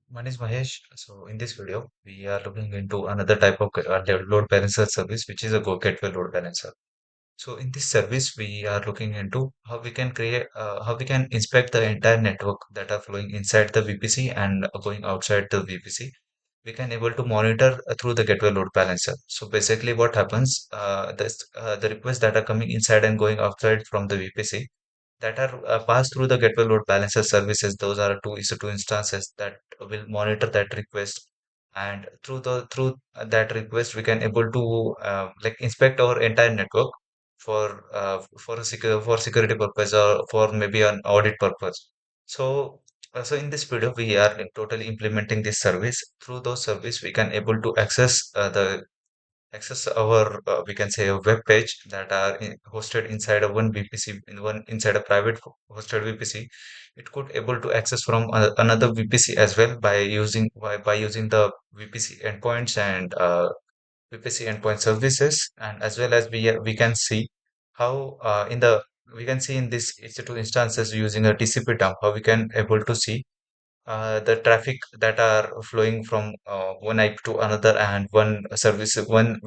My name is Mahesh. So in this video, we are looking into another type of load balancer service, which is a Go Gateway Load Balancer. So in this service, we are looking into how we can how we can inspect the entire network that are flowing inside the VPC and going outside the VPC. We can able to monitor through the Gateway Load Balancer. So basically, what happens? The requests that are coming inside and going outside from the VPC that are passed through the gateway load balancer services. Those are two EC2 instances that will monitor that request, and through that request we can able to like inspect our entire network for a for security purpose or for maybe an audit purpose. So so in this video we are totally implementing this service. Through those service we can able to access our we can say a web page that are hosted inside of one VPC in one inside a private hosted VPC. It could able to access from another VPC as well by using the VPC endpoints and VPC endpoint services, and as well as we can see how in the we can see in this EC2 instances using a TCP dump how we can able to see the traffic that are flowing from one IP to another and one service one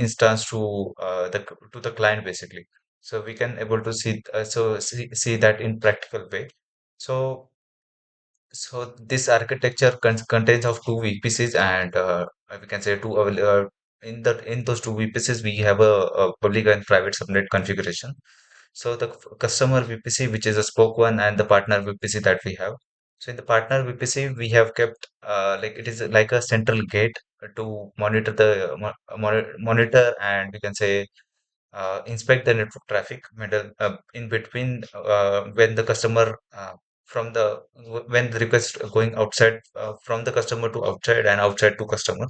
instance to the client basically. So we can able to see that in practical way. So this architecture contains of two VPCs, and we can say in those two VPCs we have a public and private subnet configuration. So the customer VPC, which is a spoke one, and the partner VPC that we have. So in the partner VPC, we have kept like it is like a central gate to monitor monitor, and we can say inspect the network traffic in between when the customer when the request going outside from the customer to outside and outside to customer.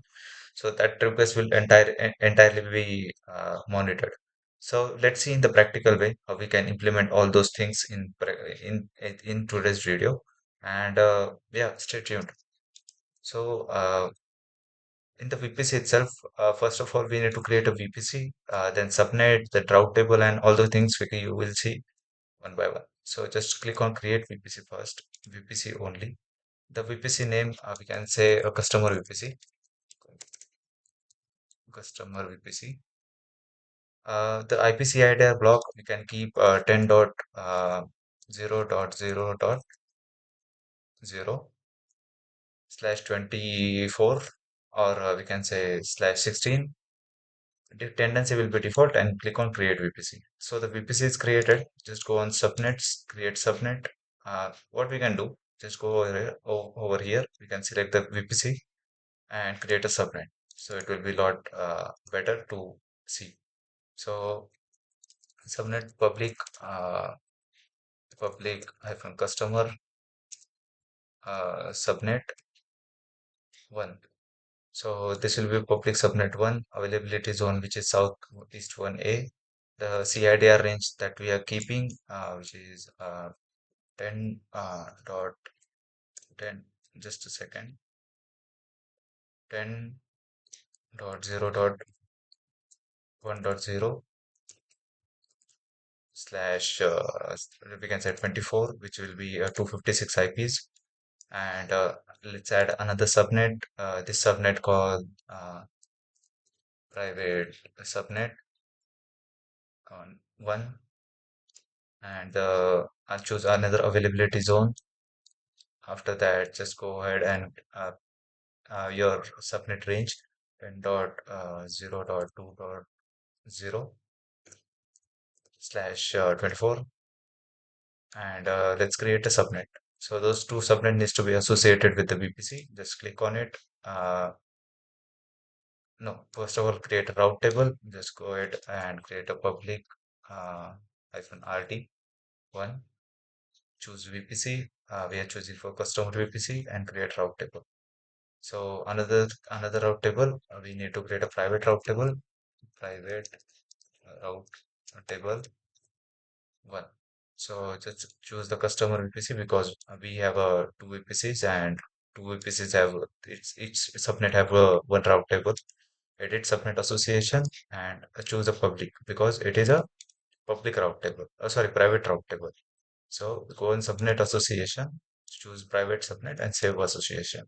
So that request will entirely be monitored. So let's see in the practical way how we can implement all those things in today's video. And yeah, stay tuned. So in the VPC itself, first of all, we need to create a VPC, then subnet, the route table, and all the things you will see one by one. So just click on create VPC first, VPC only. The VPC name, we can say a customer VPC, customer VPC. The IPC IDR block, we can keep 10.0.0.0/24, or we can say /16. The tendency will be default, and click on create VPC. So the VPC is created. Just go on subnets, create subnet. What we can do, just go over here. We can select the VPC and create a subnet. So it will be a lot better to see. So subnet public hyphen customer subnet one. So this will be public subnet one, availability zone, which is Southeast 1A. The CIDR range that we are keeping, which is 10 dot 10, just a second, 10.0.1.0 slash we can say 24, which will be 256 IPs. And let's add another subnet. This subnet called private subnet on one, and I'll choose another availability zone. After that, just go ahead and your subnet range 10.0.2.0 slash 24, and let's create a subnet. So those two subnet needs to be associated with the VPC. Just click on it. No, first of all, create a route table. Just go ahead and create a public -RT one. Choose VPC. We are choosing for customer VPC and create route table. So another route table, we need to create a private route table. Private route table one. So just choose the customer VPC because we have two VPCs, and two VPCs have each subnet have one route table. Edit subnet association and choose a public because it is a public route table. Sorry, private route table. So go in subnet association, choose private subnet and save association,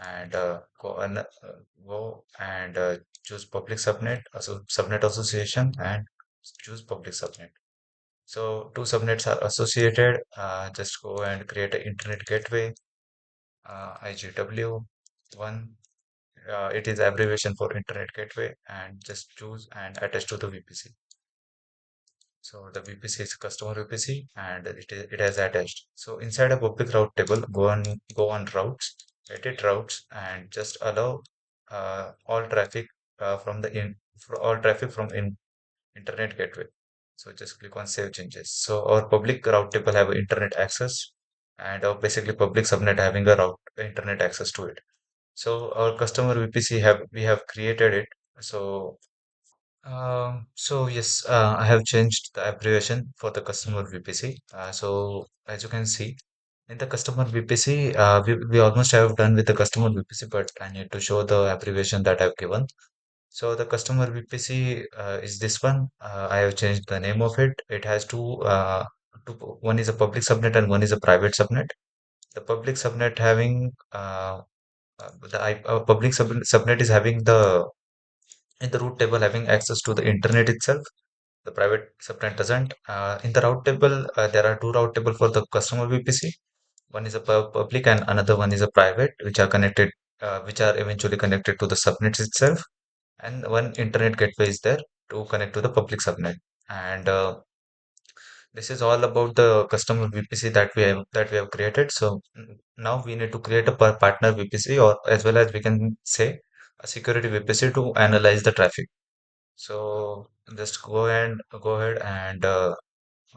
and go and choose public subnet, subnet association, and choose public subnet. So two subnets are associated. Just go and create an internet gateway, IGW one. It is abbreviation for internet gateway, and just choose and attach to the VPC. So the VPC is customer VPC, and it has attached. So inside a public route table, go on routes, edit routes, and just allow all traffic from the in for all traffic from internet gateway. So just click on save changes. So our public route table have internet access, and our basically public subnet having a route internet access to it. So our customer VPC have we have created it. So so yes, I have changed the abbreviation for the customer VPC. So as you can see in the customer VPC, we almost have done with the customer VPC, but I need to show the abbreviation that I've given. So the customer VPC is this one. I have changed the name of it. It has one is a public subnet and one is a private subnet. The public subnet having public subnet is having the in the route table having access to the internet itself. The private subnet doesn't. In the route table, there are two route table for the customer VPC. One is a public and another one is a private, which are eventually connected to the subnets itself. And one internet gateway is there to connect to the public subnet. And this is all about the customer VPC that we have created. So now we need to create a partner VPC, or as well as we can say a security VPC to analyze the traffic. So just go in the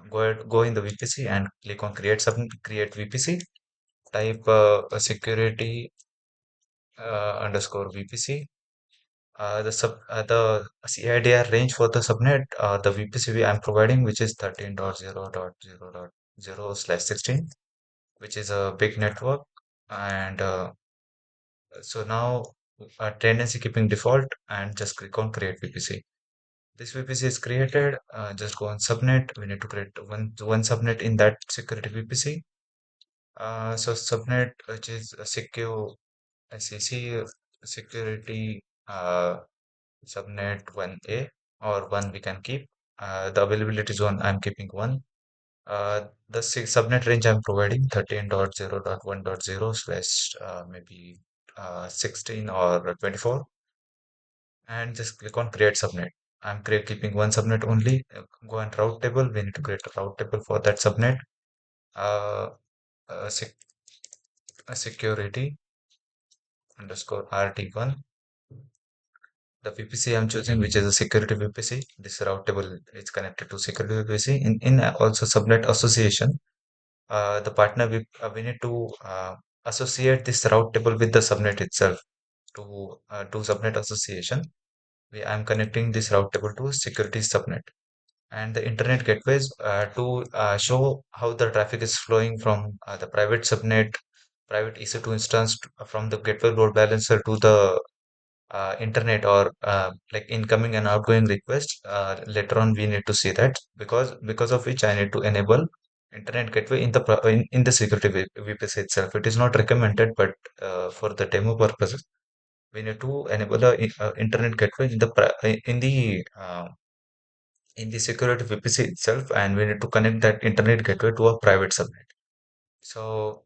VPC and click on create VPC. Type a security underscore VPC. The CIDR range for the subnet, the VPC I'm providing, which is 13.0.0.0/16, which is a big network. And so now tendency keeping default, and just click on create VPC. This VPC is created. Just go on subnet. We need to create one subnet in that security VPC. So subnet, which is a secure SEC security subnet 1A, or one we can keep. The availability zone I'm keeping one. The subnet range I'm providing 13.0.1.0 slash maybe 16 or 24, and just click on create subnet. I'm keeping one subnet only. Go and route table. We need to create a route table for that subnet. Uh, uh, sec security underscore RT1. The VPC I'm choosing, which is a security VPC. This route table is connected to security VPC. In also subnet association, we need to associate this route table with the subnet itself to do subnet association. I'm connecting this route table to security subnet and the internet gateways to show how the traffic is flowing from the private subnet, private EC2 instance from the gateway load balancer to the internet, or like incoming and outgoing requests. Later on, we need to see that, because of which I need to enable internet gateway in the security VPC itself. It is not recommended, but for the demo purposes, we need to enable a internet gateway in the security VPC itself, and we need to connect that internet gateway to a private subnet. So,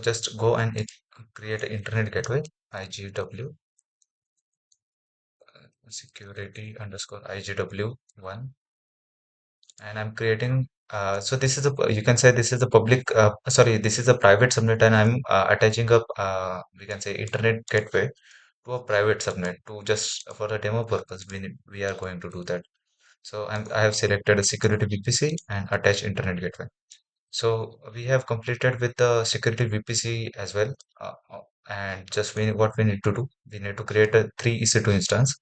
just go and create an internet gateway, IGW security underscore IGW1, and I'm creating. So this is you can say this is the this is a private subnet, and I'm attaching up, we can say internet gateway to a private subnet to just for the demo purpose. We are going to do that. So I have selected a security VPC and attach internet gateway. So we have completed with the security VPC as well. And just what we need to do, we need to create a three EC2 instance.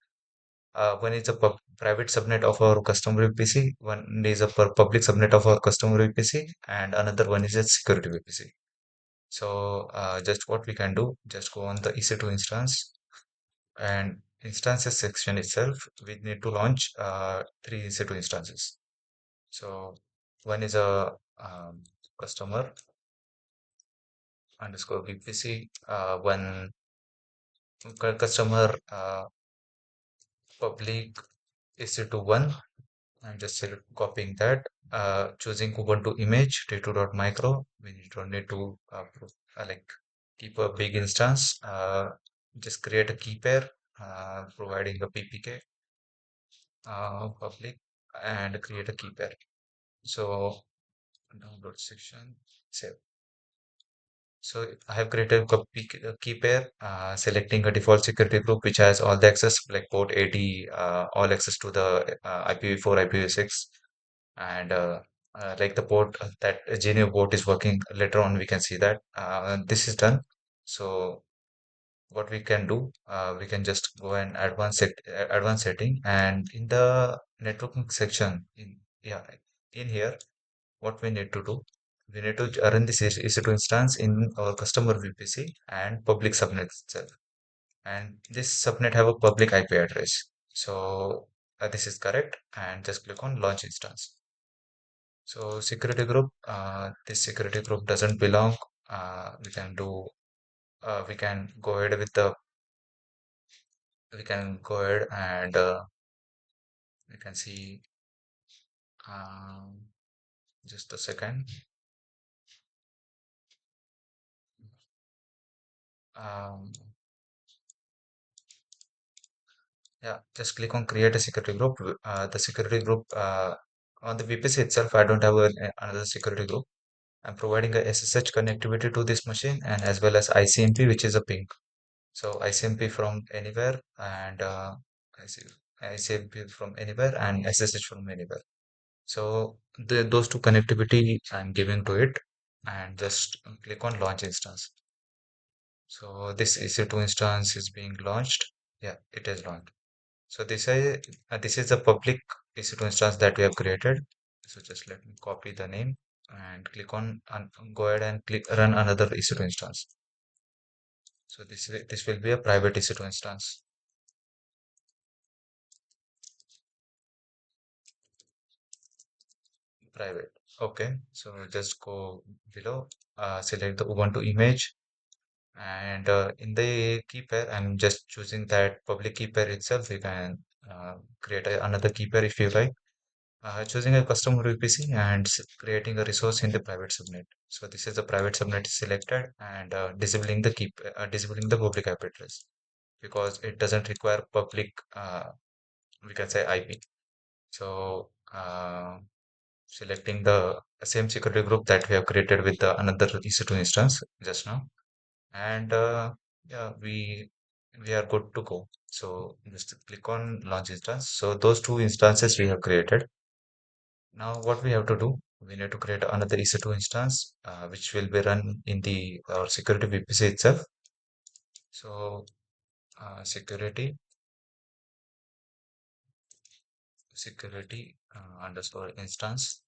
One is a private subnet of our customer VPC, one is a public subnet of our customer VPC, and another one is a security VPC. So just what we can do, just go on the EC2 instance, and instances section itself, we need to launch three EC2 instances. So one is a customer, underscore VPC. When customer public EC2 1, I'm just copying that. Choosing Ubuntu image t2.micro. We don't need to like keep a big instance. Just create a key pair, providing a PPK public, and create a key pair. So download section, save. So I have created a key pair, selecting a default security group which has all the access, like port 80, all access to the IPv4, IPv6, and like the port that GENEVE port is working. Later on, we can see that this is done. So what we can do, we can just go and advanced setting, and in the networking section, in here, what we need to do, we need to run this EC2 instance in our customer VPC and public subnet itself. And this subnet have a public IP address. So this is correct. And just click on launch instance. So security group, this security group doesn't belong. We can go ahead with the, we can go ahead and we can see, um, just a second. Um, Yeah, just click on create a security group. The security group on the VPC itself, I don't have another security group. I'm providing a SSH connectivity to this machine and as well as ICMP, which is a ping. So ICMP from anywhere and ICMP from anywhere and SSH from anywhere. So those two connectivity I'm giving to it, and just click on launch instance. So this EC2 instance is being launched. Yeah, it is launched. So this is the public EC2 instance that we have created. So just let me copy the name and click on and go ahead and click run another EC2 instance. So this will be a private EC2 instance. Private. Okay. So just go below, select the Ubuntu image, and in the key pair, I'm just choosing that public key pair itself. You can create another key pair if you like. Choosing a custom VPC and creating a resource in the private subnet. So this is the private subnet is selected, and disabling the public IP address because it doesn't require public, we can say IP. So selecting the same security group that we have created with the another EC2 instance just now, and yeah, we are good to go. So just click on launch instance. So those two instances we have created. Now what we have to do, we need to create another EC2 instance, which will be run in the our security VPC itself. So security underscore instance.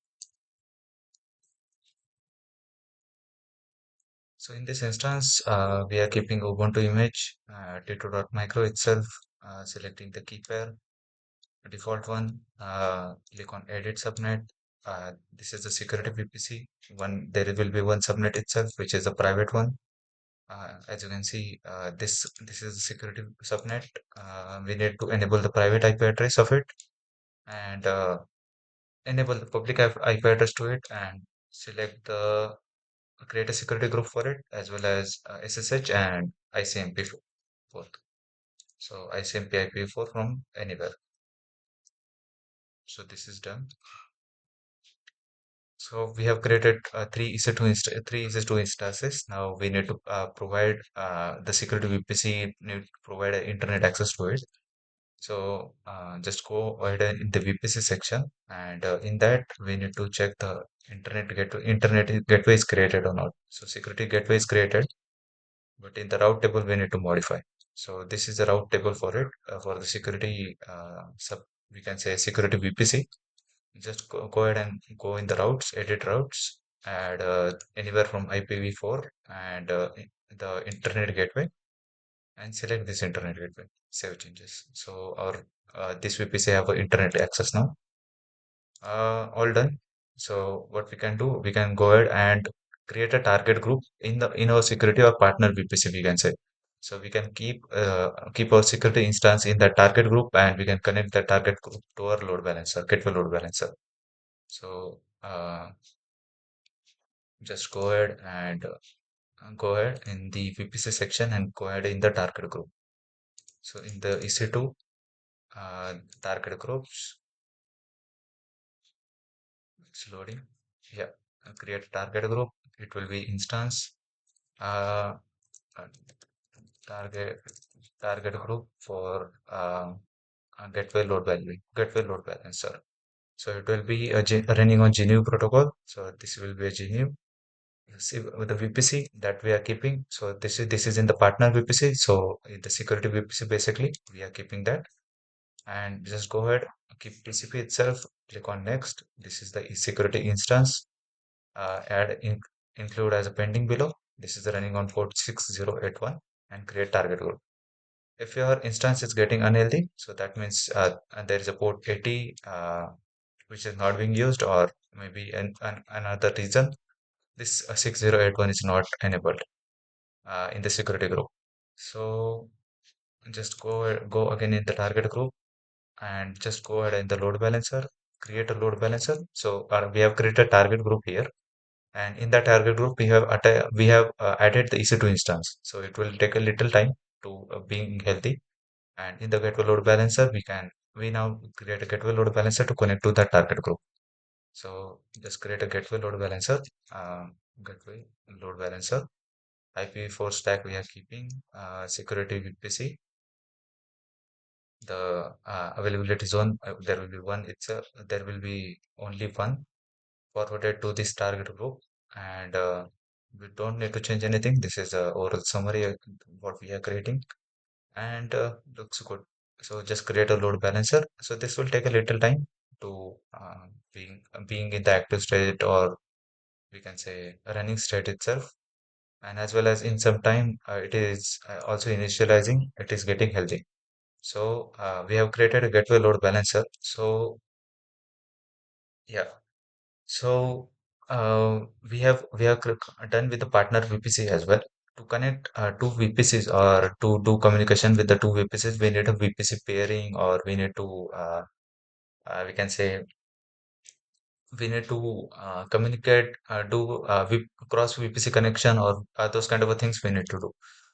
So in this instance, we are keeping Ubuntu image t2.micro itself, selecting the key pair, default one, click on edit subnet. This is the security VPC. There will be one subnet itself, which is a private one. As you can see, this is the security subnet. We need to enable the private IP address of it and enable the public IP address to it, and select the create a security group for it as well as SSH and ICMP both. So ICMP IPv4 from anywhere. So this is done. So we have created three EC2 instances. Now we need to provide the security VPC need to provide internet access to it. So just go ahead and in the VPC section, and in that we need to check the gateway is created or not. So security gateway is created, but in the route table we need to modify. So this is the route table for it for the security sub, we can say security VPC. Just go ahead and go in the routes, edit routes, add anywhere from IPv4 and the internet gateway, and select this internet gateway. Save changes. So our this VPC have a internet access now. All done. So what we can do, we can go ahead and create a target group in our security or partner VPC, we can say. So we can keep our security instance in that target group, and we can connect the target group to our load balancer, gateway load balancer. So just go ahead and go ahead in the VPC section and go ahead in the target group. So in the EC2 target groups, it's loading. Yeah, create a target group. It will be instance uh, uh, target target group for gateway load balancer. So it will be running on GENEVE protocol. So this will be a GENEVE. See with the VPC that we are keeping. So this is in the partner VPC. So in the security VPC basically we are keeping that, and just go ahead, keep TCP itself. Click on next. This is the security instance. Add include as a pending below. This is running on port 6081 and create target group. If your instance is getting unhealthy, so that means there is a port 80 which is not being used, or maybe another reason this 6081 is not enabled in the security group. So just go again in the target group and just go ahead in the load balancer, create a load balancer. So we have created a target group here, and in that target group we have added the EC2 instance. So it will take a little time to being healthy. And in the gateway load balancer, we now create a gateway load balancer to connect to that target group. So just create a gateway load balancer, gateway load balancer. IPv4 stack we are keeping, security VPC, the availability zone, there will be one itself, there will be only one forwarded to this target group, and we don't need to change anything. This is a oral summary what we are creating, and looks good. So just create a load balancer. So this will take a little time to being in the active state, or we can say running state itself, and as well as in some time it is also initializing, it is getting healthy. So we have created a gateway load balancer. So yeah, so we have done with the partner VPC as well. To connect two VPCs or to do communication with the two VPCs, we need a VPC pairing, or we need to we can say we need to communicate, do cross VPC connection, or those kind of a things we need to do.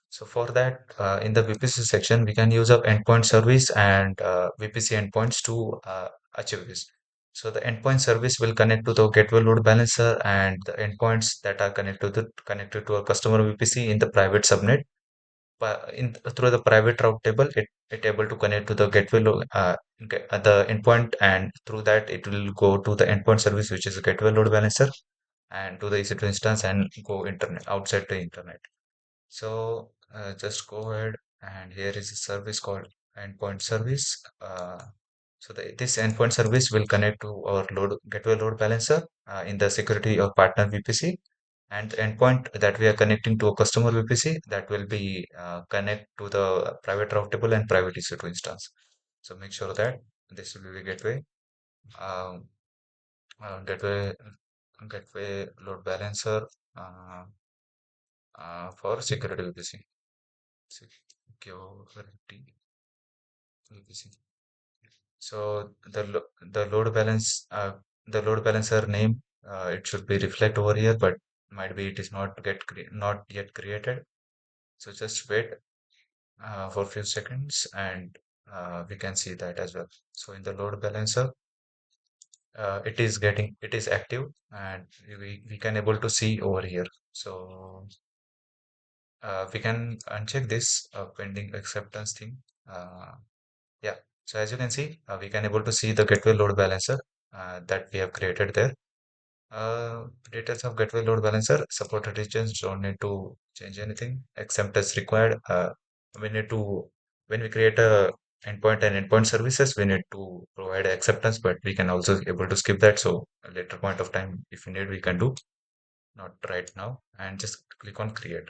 So for that, in the VPC section, we can use up endpoint service and VPC endpoints to achieve this. So the endpoint service will connect to the gateway load balancer, and the endpoints that are connected to a customer VPC in the private subnet. Through the private route table, it able to connect to the the endpoint, and through that it will go to the endpoint service, which is a gateway load balancer, and to the EC2 instance, and go internet outside the internet. So just go ahead, and here is a service called endpoint service. This endpoint service will connect to our gateway load balancer in the security of partner VPC, and the endpoint that we are connecting to a customer VPC, that will be connect to the private routable and private EC2 instance. So make sure that this will be gateway um, gateway load balancer uh, for security VPC. Security VPC. So the load balancer name, it should be reflect over here, but might be it is not yet created. So just wait for a few seconds, and we can see that as well. So in the load balancer, it is active, and we can able to see over here. So we can uncheck this pending acceptance thing. Yeah. So as you can see, we can able to see the gateway load balancer that we have created there. Details of gateway load balancer, supported regions don't need to change anything except as required. We need to, when we create a endpoint and endpoint services, we need to provide acceptance, but we can also able to skip that. So a later point of time, if we need, we can do, not right now, and just click on create.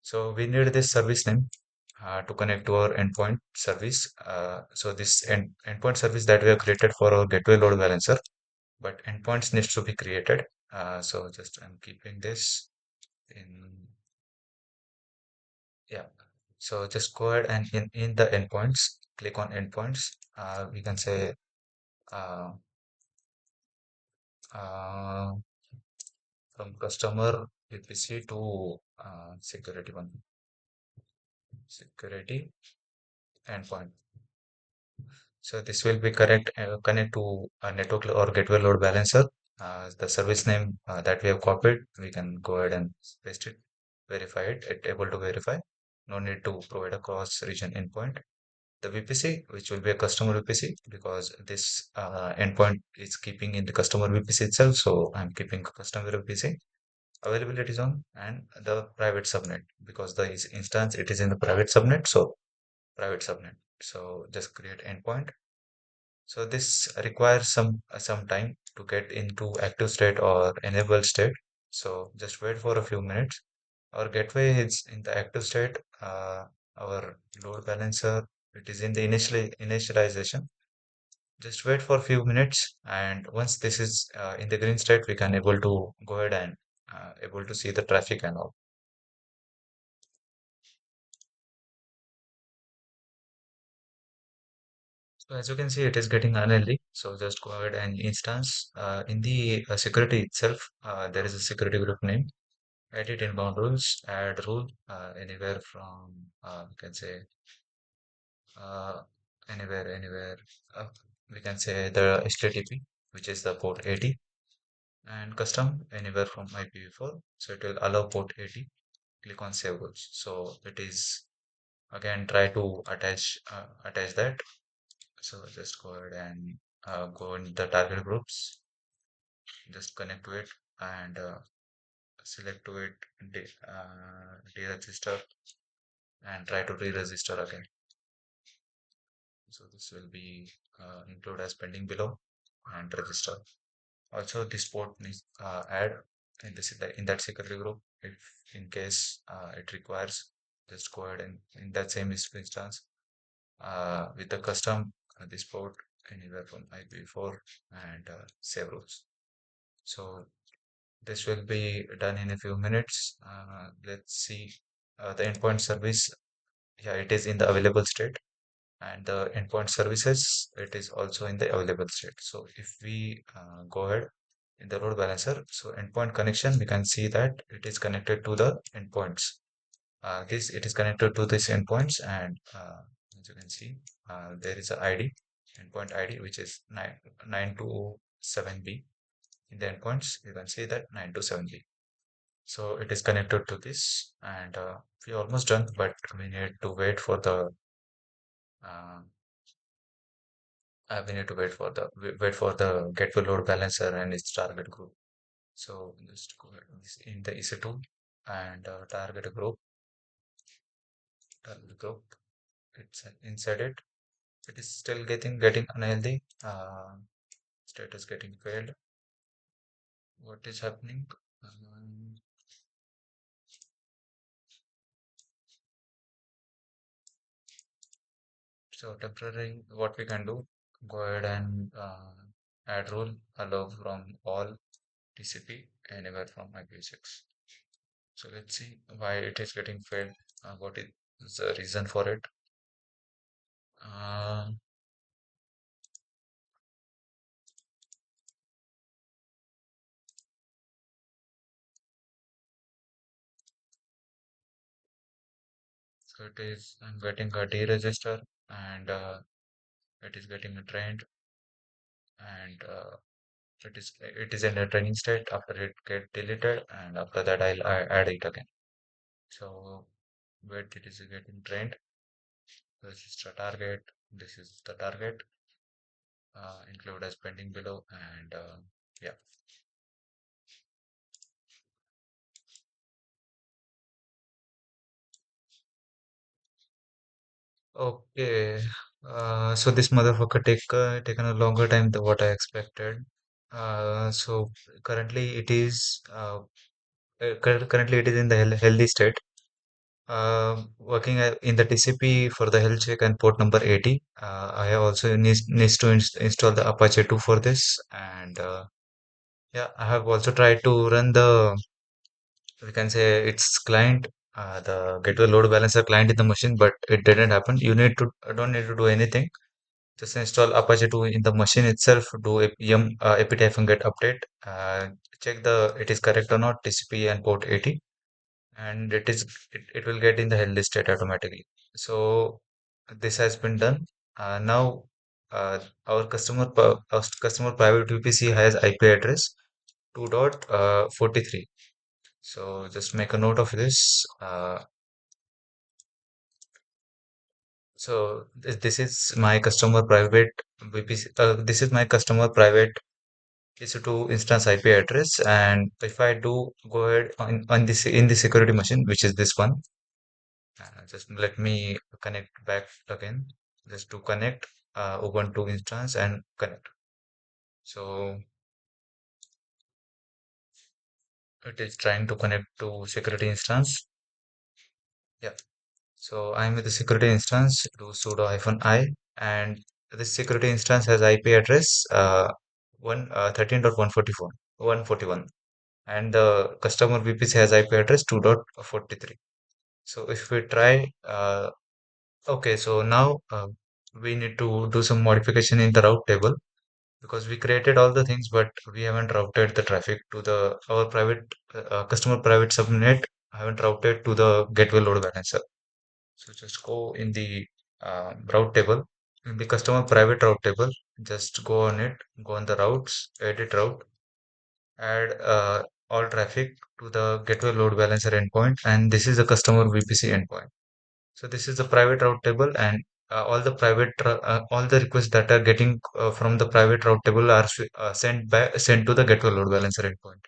So we need this service name to connect to our endpoint service. So this endpoint service that we have created for our gateway load balancer, but endpoints needs to be created. So just I'm keeping this in, yeah. So just go ahead and in the endpoints, click on endpoints. We can say uh, uh, from customer VPC to security one, security endpoint. So this will be correct connect to a network or gateway load balancer. The service name that we have copied, we can go ahead and paste it, verify it, able to verify. No need to provide a cross region endpoint. The VPC, which will be a customer VPC, because this endpoint is keeping in the customer VPC itself. So I'm keeping customer VPC availability zone and the private subnet because the instance it is in the private subnet. So private subnet. So just create endpoint. So this requires some time to get into active state or enable state. So just wait for a few minutes. Our gateway is in the active state. Our load balancer it is in the initialization. Just wait for a few minutes, and once this is in the green state, we can able to go ahead and able to see the traffic and all. So as you can see, it is getting unhealthy. So just go ahead and instance in the security itself. There is a security group name. Edit inbound rules. Add rule anywhere from we can say uh, anywhere. Uh, we can say the HTTP, which is the port 80, and custom anywhere from IPv4. So it will allow port 80. Click on save rules. So it is again try to attach that. So just go ahead and go in the target groups, just connect to it and select to it deregister and try to re-register again. So this will be include as pending below and register. Also, this port needs add in this in that security group if in case it requires. Just go ahead and in that same instance with the custom this port anywhere from IPv4 and save rules. So this will be done in a few minutes. Let's see the endpoint service. Yeah, it is in the available state, and the endpoint services it is also in the available state. So if we go ahead in the load balancer, so endpoint connection, we can see that it is connected to the endpoints. This it is connected to this endpoints, and as you can see, there is a ID endpoint ID which is 927B. In the endpoints, you can see that 927B. So it is connected to this, and we almost done, but we need to wait for the uh, we need to wait for the gateway load balancer and its target group. So just go ahead in the EC2 and target group. It's inside it. It is still getting unhealthy. Status getting failed. What is happening? Um, so temporary, what we can do? Go ahead and add rule allow from all TCP anywhere from IPv6. So let's see why it is getting failed. What is the reason for it? Uh, so it is I'm getting a deregister and it is getting a trained and it is in a training state. After it get deleted and after that I add it again. So wait, it is getting trained. This is the target. This is the target. Include as pending below and yeah. Okay. So this motherfucker taken a longer time than what I expected. So currently it is currently it is in the healthy state. Working in the TCP for the health check and port number 80. I have also needs to install the Apache 2 for this and Yeah, I have also tried to run the, we can say it's client, the gateway load balancer client in the machine, but it didn't happen. You need to, don't need to do anything. Just install Apache 2 in the machine itself, do apt-get update, check the it is correct or not, TCP and port 80, and it will get in the healthy state automatically. So this has been done. Now our customer private VPC has IP address 2.43. So just make a note of this. This is my customer private VPC. This is my customer private EC2 instance IP address, and if I do go ahead on this in the security machine, which is this one, just let me connect back again, just to connect Ubuntu instance and connect. So it is trying to connect to security instance. Yeah. So I'm with the security instance, do sudo -i, and this security instance has IP address 13.144 141, and the customer VPC has IP address 2.43. So if we try, okay, so now we need to do some modification in the route table, because we created all the things, but we haven't routed the traffic to the our private customer private subnet. Haven't routed to the gateway load balancer. So just go in the route table, in the customer private route table, just go on it, go on the routes, edit route, add all traffic to the gateway load balancer endpoint, and this is the customer VPC endpoint. So this is the private route table, and all the requests that are getting from the private route table are sent to the gateway load balancer endpoint.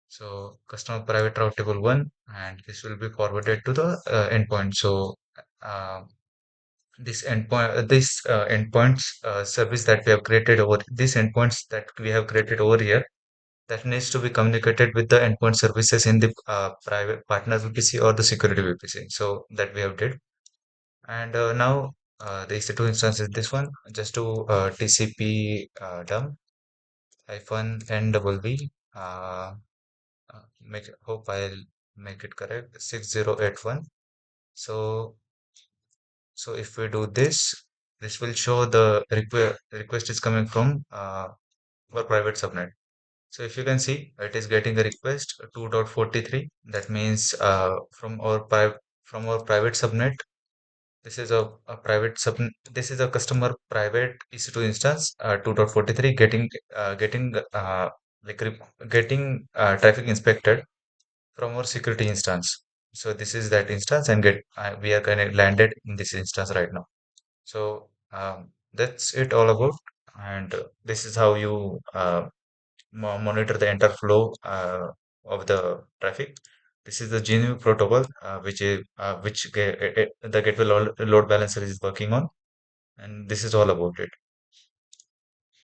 So customer private route table one, and this will be forwarded to the endpoint. So uh, this endpoints service that we have created over these endpoints that we have created over here, that needs to be communicated with the endpoint services in the private partner VPC or the security VPC. So that we have did. And now the EC2 instance is this one. Just to TCP dump hyphen NWB. Hope I'll make it correct. 6081. So if we do this, this will show the request is coming from our private subnet. So if you can see, it is getting a request 2.43. That means from our private subnet. This is a private sub. This is a customer private EC2 instance 2.43 getting getting traffic inspected from our security instance. So this is that instance, and we are kind of landed in this instance right now. So that's it all about, and this is how you monitor the entire flow of the traffic. This is the GENEVE protocol, the gateway load balancer is working on, and this is all about it.